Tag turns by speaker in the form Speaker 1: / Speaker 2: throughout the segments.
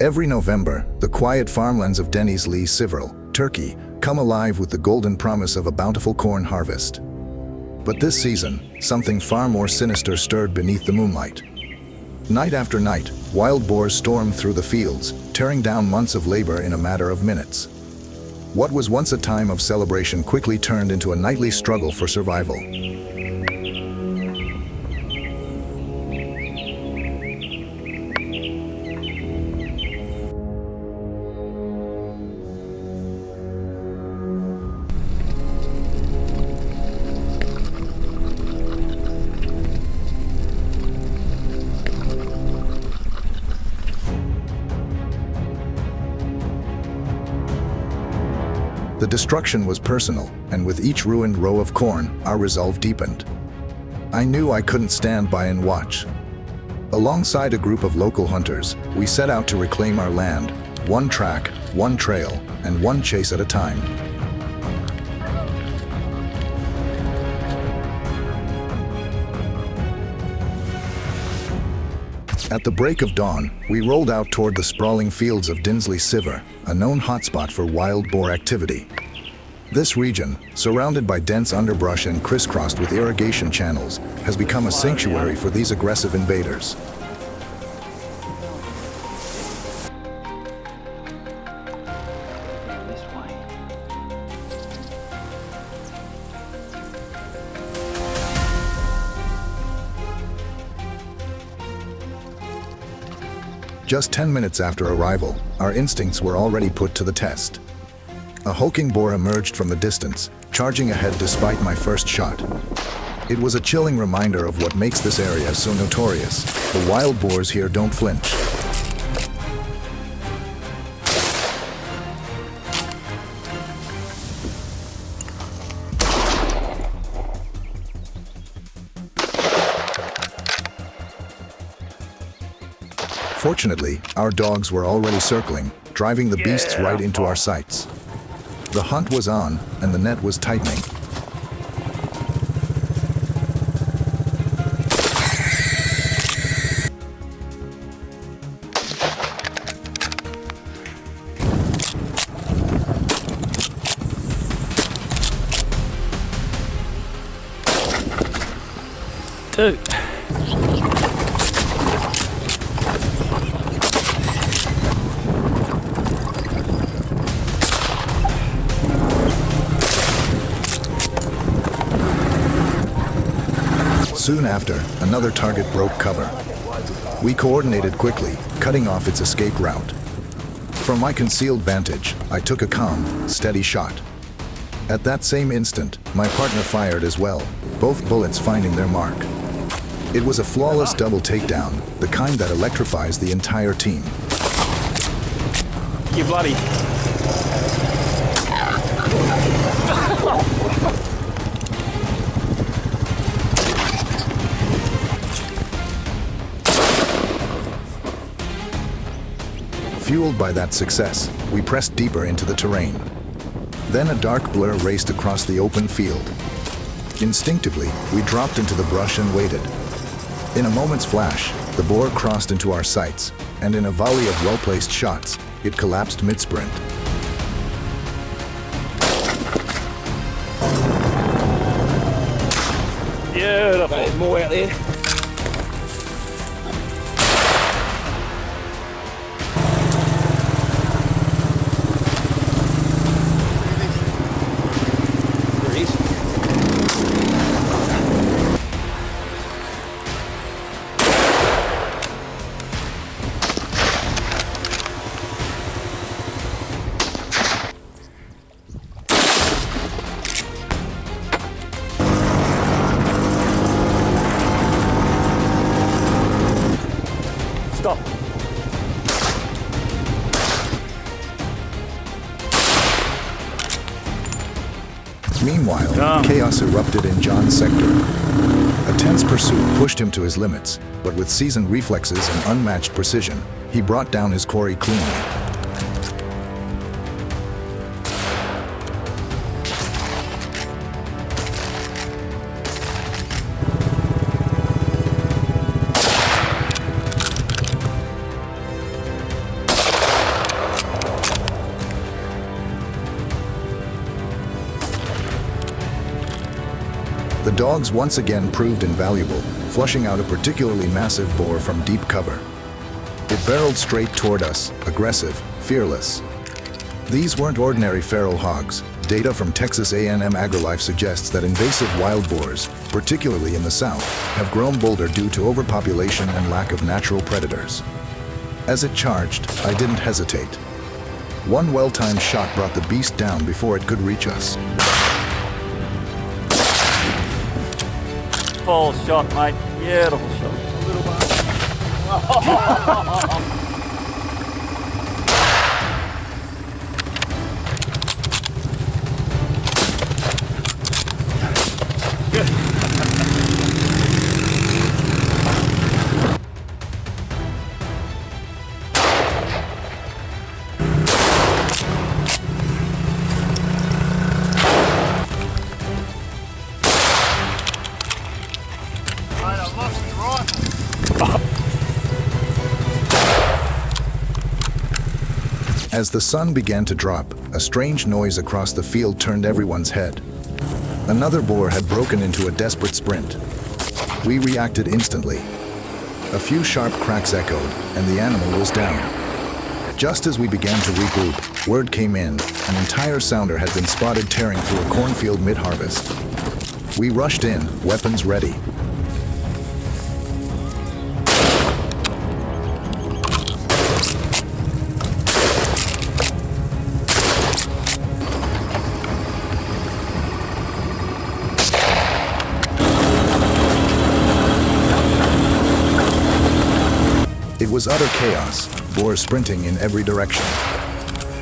Speaker 1: Every November, the quiet farmlands of Denizli, Turkey, come alive with the golden promise of a bountiful corn harvest. But this season, something far more sinister stirred beneath the moonlight. Night after night, wild boars stormed through the fields, tearing down months of labor in a matter of minutes. What was once a time of celebration quickly turned into a nightly struggle for survival. The destruction was personal, and with each ruined row of corn, our resolve deepened. I knew I couldn't stand by and watch. Alongside a group of local hunters, we set out to reclaim our land, one track, one trail, and one chase at a time. At the break of dawn, we rolled out toward the sprawling fields of Denizli, a known hotspot for wild boar activity. This region, surrounded by dense underbrush and crisscrossed with irrigation channels, has become a sanctuary for these aggressive invaders. Just 10 minutes after arrival, our instincts were already put to the test. A hulking boar emerged from the distance, charging ahead despite my first shot. It was a chilling reminder of what makes this area so notorious. The wild boars here don't flinch. Fortunately, our dogs were already circling, driving the beasts right into our sights. The hunt was on, and the net was tightening.
Speaker 2: Dude.
Speaker 1: Soon after, another target broke cover. We coordinated quickly, cutting off its escape route. From my concealed vantage, I took a calm, steady shot. At that same instant, my partner fired as well, both bullets finding their mark. It was a flawless double takedown, the kind that electrifies the entire team.
Speaker 2: You bloody.
Speaker 1: Fueled by that success, we pressed deeper into the terrain. Then a dark blur raced across the open field. Instinctively, we dropped into the brush and waited. In a moment's flash, the boar crossed into our sights, and in a volley of well-placed shots, it collapsed mid-sprint.
Speaker 2: Beautiful.
Speaker 3: There's more out there.
Speaker 2: Stop.
Speaker 1: Meanwhile, chaos erupted in John's sector. A tense pursuit pushed him to his limits, but with seasoned reflexes and unmatched precision, he brought down his quarry cleanly. dogs once again proved invaluable, flushing out a particularly massive boar from deep cover. It barreled straight toward us, aggressive, fearless. These weren't ordinary feral hogs. Data from Texas A&M AgriLife suggests that invasive wild boars, particularly in the south, have grown bolder due to overpopulation and lack of natural predators. As it charged, I didn't hesitate. One well-timed shot brought the beast down before it could reach us.
Speaker 2: Full shot, mate. Beautiful shot. Little one.
Speaker 1: As the sun began to drop, a strange noise across the field turned everyone's head. Another boar had broken into a desperate sprint. We reacted instantly. A few sharp cracks echoed, and the animal was down. Just as we began to regroup, word came in: an entire sounder had been spotted tearing through a cornfield mid-harvest. We rushed in, weapons ready. It was utter chaos, boars sprinting in every direction.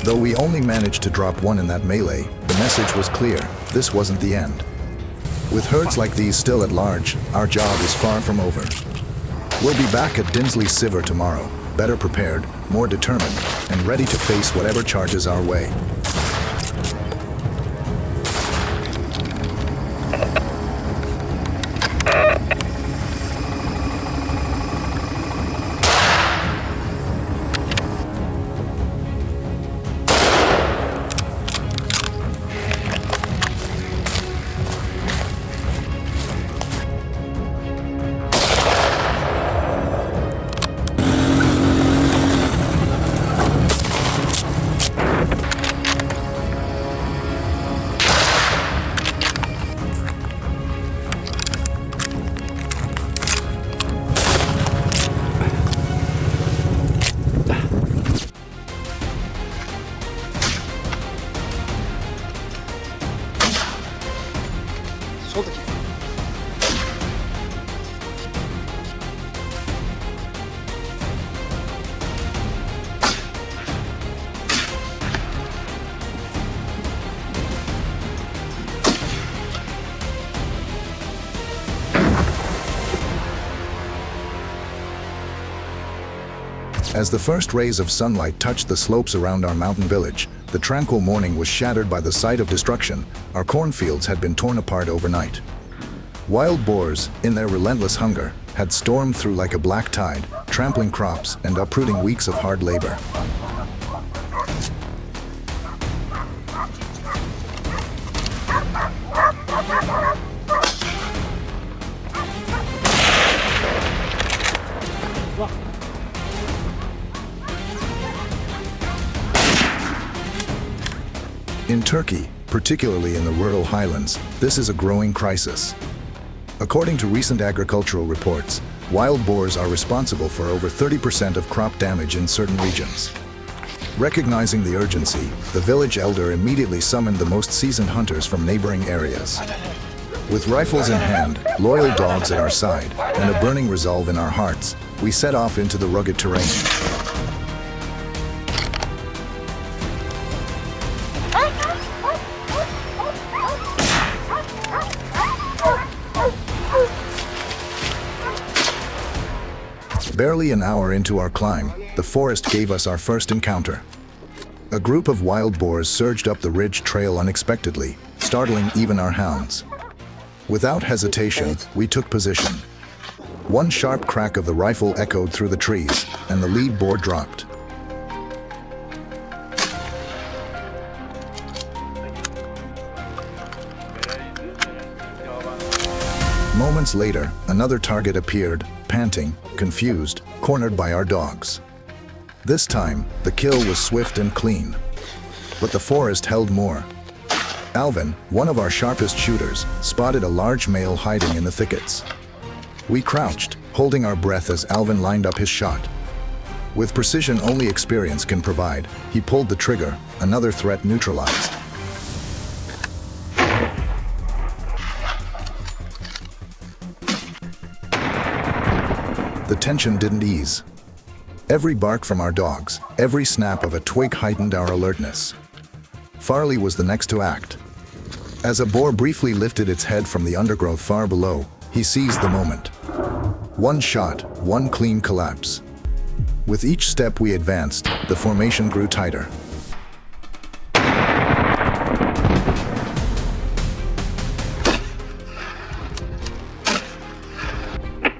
Speaker 1: Though we only managed to drop one in that melee, the message was clear: this wasn't the end. With herds like these still at large, our job is far from over. We'll be back at Dinsley Siver tomorrow, better prepared, more determined, and ready to face whatever charges our way. As the first rays of sunlight touched the slopes around our mountain village, the tranquil morning was shattered by the sight of destruction. Our cornfields had been torn apart overnight. Wild boars, in their relentless hunger, had stormed through like a black tide, trampling crops and uprooting weeks of hard labor. In Turkey, particularly in the rural highlands, this is a growing crisis. According to recent agricultural reports, wild boars are responsible for over 30% of crop damage in certain regions. Recognizing the urgency, the village elder immediately summoned the most seasoned hunters from neighboring areas. With rifles in hand, loyal dogs at our side, and a burning resolve in our hearts, we set off into the rugged terrain. Barely an hour into our climb, the forest gave us our first encounter. A group of wild boars surged up the ridge trail unexpectedly, startling even our hounds. Without hesitation, we took position. One sharp crack of the rifle echoed through the trees, and the lead boar dropped. Moments later, another target appeared, panting, confused, cornered by our dogs. This time, the kill was swift and clean. But the forest held more. Alvin, one of our sharpest shooters, spotted a large male hiding in the thickets. We crouched, holding our breath as Alvin lined up his shot. With precision only experience can provide, he pulled the trigger, another threat neutralized. The tension didn't ease. Every bark from our dogs, every snap of a twig heightened our alertness. Farley was the next to act. As a boar briefly lifted its head from the undergrowth far below, he seized the moment. One shot, one clean collapse. With each step we advanced, the formation grew tighter.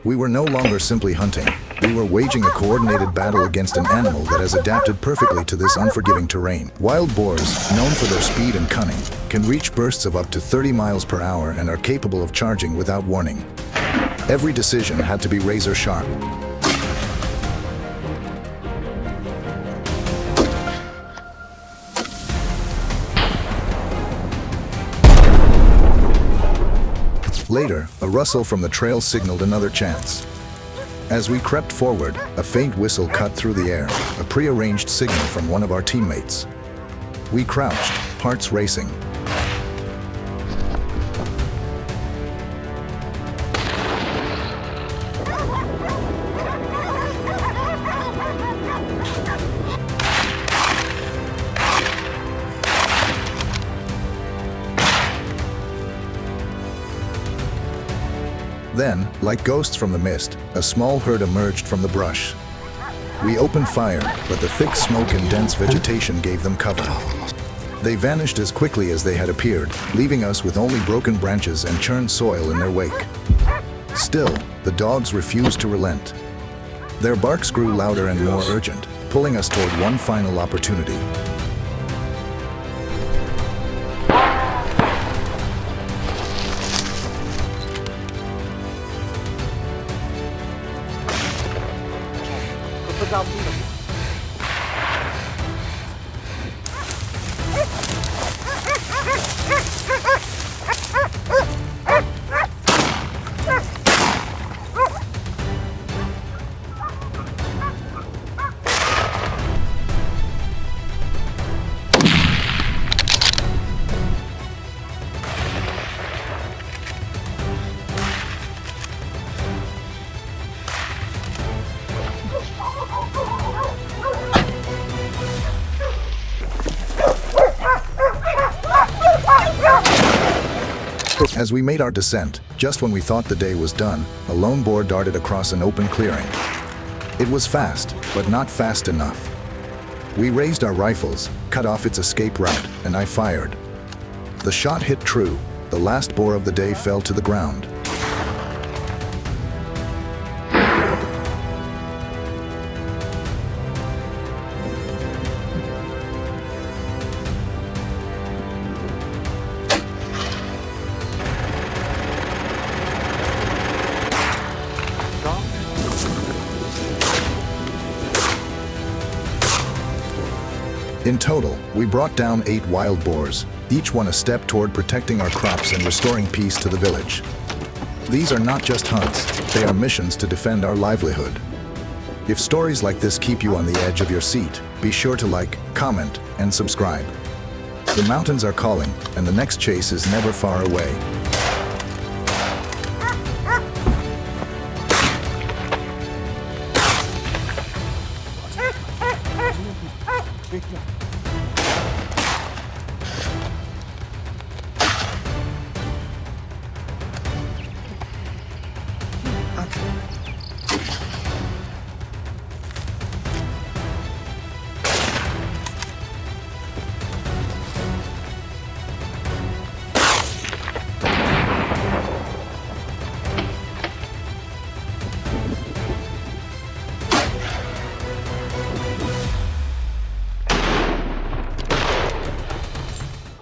Speaker 1: We were no longer simply hunting. We were waging a coordinated battle against an animal that has adapted perfectly to this unforgiving terrain. Wild boars, known for their speed and cunning, can reach bursts of up to 30 miles per hour and are capable of charging without warning. Every decision had to be razor sharp. Later, a rustle from the trail signaled another chance. As we crept forward, a faint whistle cut through the air, a prearranged signal from one of our teammates. We crouched, hearts racing. Then, like ghosts from the mist, a small herd emerged from the brush. We opened fire, but the thick smoke and dense vegetation gave them cover. They vanished as quickly as they had appeared, leaving us with only broken branches and churned soil in their wake. Still, the dogs refused to relent. Their barks grew louder and more urgent, pulling us toward one final opportunity. As we made our descent, just when we thought the day was done, a lone boar darted across an open clearing. It was fast, but not fast enough. We raised our rifles, cut off its escape route, and I fired. The shot hit true. The last boar of the day fell to the ground. In total, we brought down 8 wild boars, each one a step toward protecting our crops and restoring peace to the village. These are not just hunts, they are missions to defend our livelihood. If stories like this keep you on the edge of your seat, be sure to like, comment, and subscribe. The mountains are calling, and the next chase is never far away.
Speaker 3: Bekle.